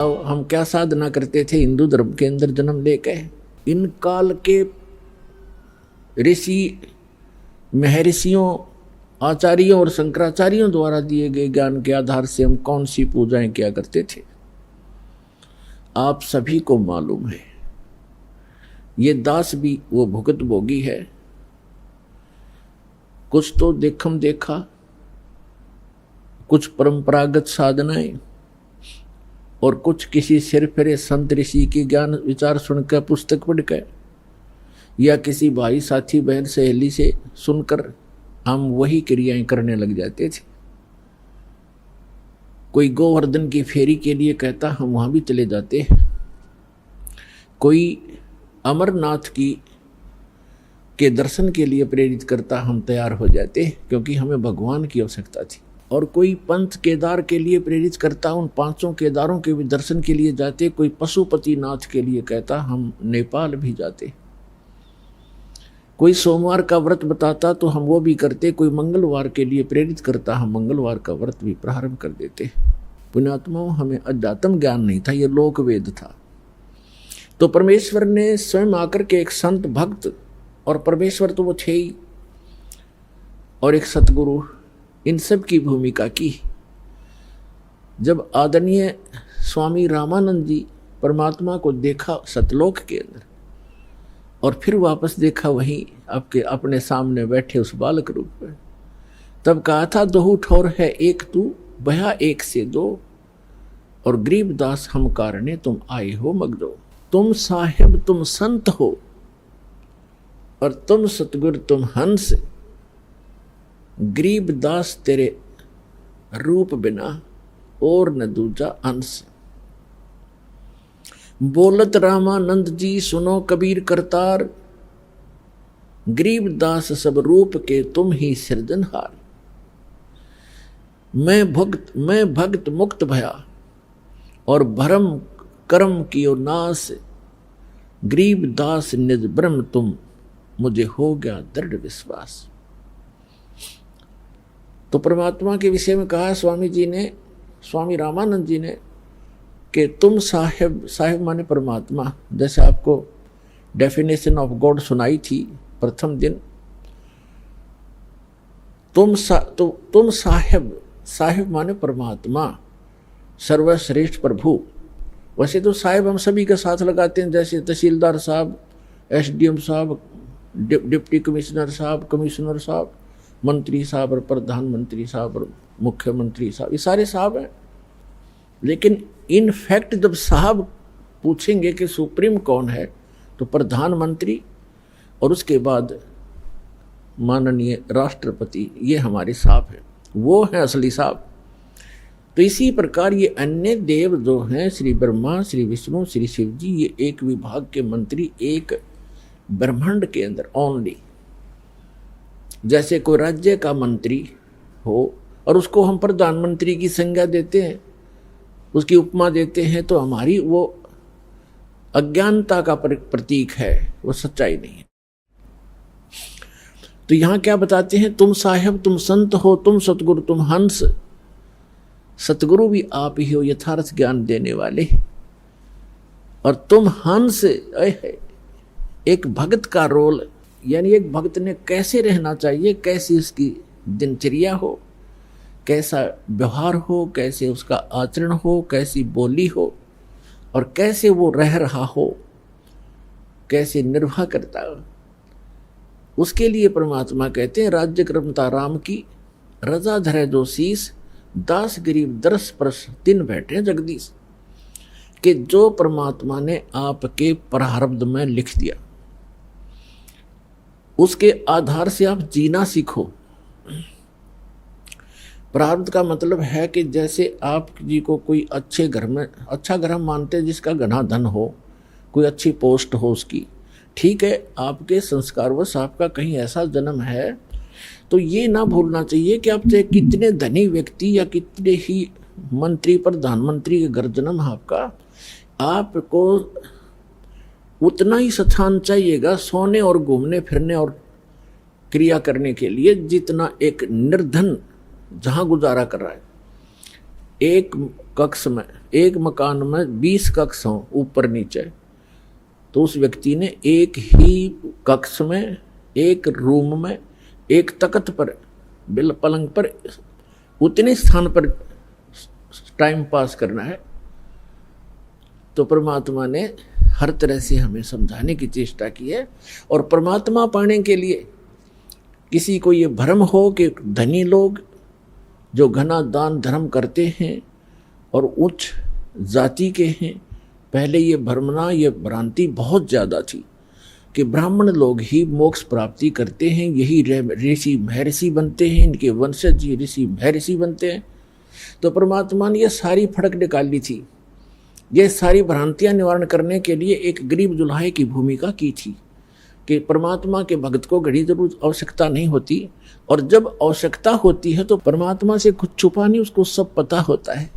हम क्या साधना करते थे हिंदू धर्म के अंदर जन्म लेके। इन काल के ऋषि महर्षियों आचार्यों और शंकराचार्यों द्वारा दिए गए ज्ञान के आधार से हम कौन सी पूजाएं किया करते थे, आप सभी को मालूम है। ये दास भी वो भुगत भोगी है। कुछ तो देखम देखा, कुछ परंपरागत साधनाएं और कुछ किसी सिर फिरे संत ऋषि की ज्ञान विचार सुनकर, पुस्तक पढ़कर या किसी भाई साथी बहन सहेली से सुनकर हम वही क्रियाएं करने लग जाते थे। कोई गोवर्धन की फेरी के लिए कहता, हम वहां भी चले जाते। कोई अमरनाथ के दर्शन के लिए प्रेरित करता, हम तैयार हो जाते क्योंकि हमें भगवान की आवश्यकता थी। और कोई पंथ केदार के लिए प्रेरित करता, उन 500 केदारों के भी दर्शन के लिए जाते। कोई पशुपतिनाथ के लिए कहता, हम नेपाल भी जाते। कोई सोमवार का व्रत बताता तो हम वो भी करते। कोई मंगलवार के लिए प्रेरित करता, हम मंगलवार का व्रत भी प्रारंभ कर देते। पुण्यात्माओं, हमें अध्यात्म ज्ञान नहीं था, ये लोक वेद था। तो परमेश्वर ने स्वयं आकर के एक संत भक्त, और परमेश्वर तो वो थे ही, और एक सतगुरु, इन सब की भूमिका की। जब आदरणीय स्वामी रामानंद जी परमात्मा को देखा सतलोक के अंदर, और फिर वापस देखा वहीं आपके अपने सामने बैठे उस बालक रूप में, तब कहा था, दोहू ठौर है एक तू, बया एक से दो, और गरीब दास हम कारणे तुम आए हो मगदो। तुम साहिब तुम संत हो, और तुम सतगुर तुम हंस, गरीब दास तेरे रूप बिना और न दूजा अंश। बोलत रामानंद जी सुनो कबीर करतार, गरीब दास सब रूप के तुम ही सृजनहार। मैं भक्त मुक्त भया, और भरम कर्म कियो नाश, गरीब दास निज ब्रह्म तुम, मुझे हो गया दृढ़ विश्वास। तो परमात्मा के विषय में कहा स्वामी जी ने, स्वामी रामानंद जी ने, कि तुम साहिब माने परमात्मा। जैसे आपको डेफिनेशन ऑफ गॉड सुनाई थी प्रथम दिन। तुम साहिब माने परमात्मा, सर्वश्रेष्ठ प्रभु। वैसे तो साहिब हम सभी का साथ लगाते हैं, जैसे तहसीलदार साहब, एसडीएम साहब, डिप्टी कमिश्नर साहब, कमिश्नर साहब, मंत्री साहब और प्रधानमंत्री साहब और मुख्यमंत्री साहब, ये सारे साहब हैं। लेकिन इन फैक्ट जब साहब पूछेंगे कि सुप्रीम कौन है, तो प्रधानमंत्री और उसके बाद माननीय राष्ट्रपति, ये हमारे साहब हैं, वो हैं असली साहब। तो इसी प्रकार ये अन्य देव जो हैं, श्री ब्रह्मा, श्री विष्णु, श्री शिव जी, ये एक विभाग के मंत्री एक ब्रह्मांड के अंदर ओनली। जैसे कोई राज्य का मंत्री हो और उसको हम प्रधानमंत्री की संज्ञा देते हैं, उसकी उपमा देते हैं, तो हमारी वो अज्ञानता का प्रतीक है, वो सच्चाई नहीं है। तो यहां क्या बताते हैं, तुम साहिब तुम संत हो, तुम सतगुरु तुम हंस। सतगुरु भी आप ही हो, यथार्थ ज्ञान देने वाले, और तुम हंस। एक भक्त का रोल, यानी एक भक्त ने कैसे रहना चाहिए, कैसी उसकी दिनचर्या हो, कैसा व्यवहार हो, कैसे उसका आचरण हो, कैसी बोली हो, और कैसे वो रह रहा हो, कैसे निर्वाह करता हो, उसके लिए परमात्मा कहते हैं, राज्य क्रमता राम की, रजा धरे जो शीस, दास गरीब दरस परस दिन बैठे जगदीश। कि जो परमात्मा ने आपके प्रारब्ध में लिख दिया, उसके आधार से आप जीना सीखो। प्रारब्ध का मतलब है कि जैसे आप जी को कोई अच्छे घर में, अच्छा घर हम मानते हैं जिसका घना धन हो, कोई अच्छी पोस्ट हो उसकी, ठीक है, आपके संस्कारवश आपका कहीं ऐसा जन्म है, तो ये ना भूलना चाहिए कि आप चाहे कितने धनी व्यक्ति या कितने ही मंत्री प्रधानमंत्री के घर जन्म आपका, आपको उतना ही स्थान चाहिएगा सोने और घूमने फिरने और क्रिया करने के लिए, जितना एक निर्धन जहां गुजारा कर रहा है। एक कक्ष में एक मकान में 20 कक्ष हों ऊपर नीचे, तो उस व्यक्ति ने एक ही कक्ष में, एक रूम में, एक तख्त पर, बिल पलंग पर, उतने स्थान पर टाइम पास करना है। तो परमात्मा ने हर तरह से हमें समझाने की चेष्टा की है। और परमात्मा पाने के लिए किसी को ये भ्रम हो कि धनी लोग जो घना दान धर्म करते हैं और उच्च जाति के हैं, पहले ये भ्रमना, ये भ्रांति बहुत ज़्यादा थी कि ब्राह्मण लोग ही मोक्ष प्राप्ति करते हैं, यही ऋषि महर्षि बनते हैं, इनके वंशज ये ऋषि महर्षि बनते हैं। तो परमात्मा ने ये सारी फड़क निकाली थी, ये सारी भ्रांतियां निवारण करने के लिए एक गरीब दुल्हाए की भूमिका की थी कि परमात्मा के भक्त को घड़ी जरूर आवश्यकता नहीं होती, और जब आवश्यकता होती है तो परमात्मा से कुछ छुपा नहीं, उसको सब पता होता है।